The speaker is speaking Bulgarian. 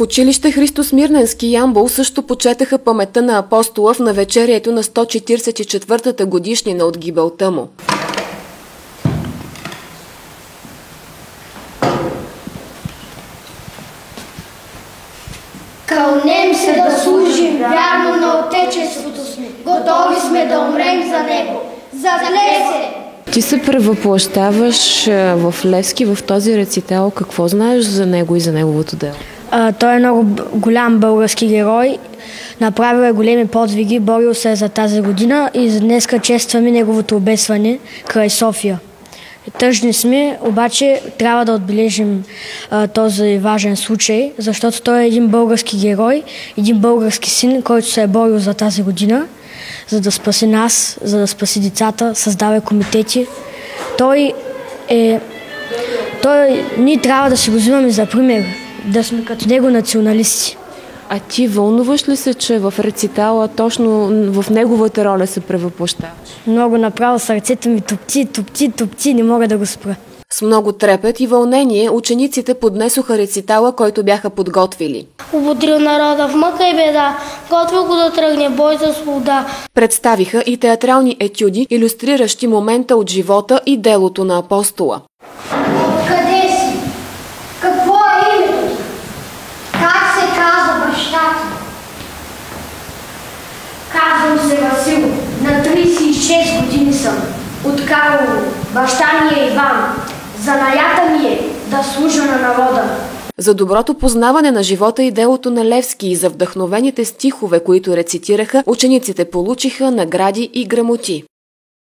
училище Христо Смирненски Ямбол също почетаха паметта на Апостола в навечерието на 144-та годишнина от гибелта му. Кълнем се да служим вярно на Отечеството си. Готови сме да умрем за него. За Левски! Ти се превъплъщаваш в Левски, в този рецитал. Какво знаеш за него и за неговото дело? Той е много голям български герой. Направил е големи подвиги, борил се за тази година и днеска честваме неговото обесване край София. Тъжни сме, обаче трябва да отбележим този важен случай, защото той е един български герой, един български син, който се е борил за тази година, за да спаси нас, за да спаси децата, създава комитети. Ние трябва да си го взимаме за пример, да сме като него националисти. А ти вълнуваш ли се, че в рецитала точно в неговата роля се превъплъщаваш? Много направо сърцето ми топти, не мога да го спра. С много трепет и вълнение учениците поднесоха рецитала, който бяха подготвили. Ободрил народа в мъка и беда, готвил го да тръгне бой за свобода. Представиха и театрални етюди, илюстриращи момента от живота и делото на Апостола. Къде си? Какво е името ти? Как се казва баща ти? Казвам се Васил, на 36 години съм. От Карлово, баща ми е Иван. Занаята ми е да служа на народа. За доброто познаване на живота и делото на Левски и за вдъхновените стихове, които рецитираха, учениците получиха награди и грамоти.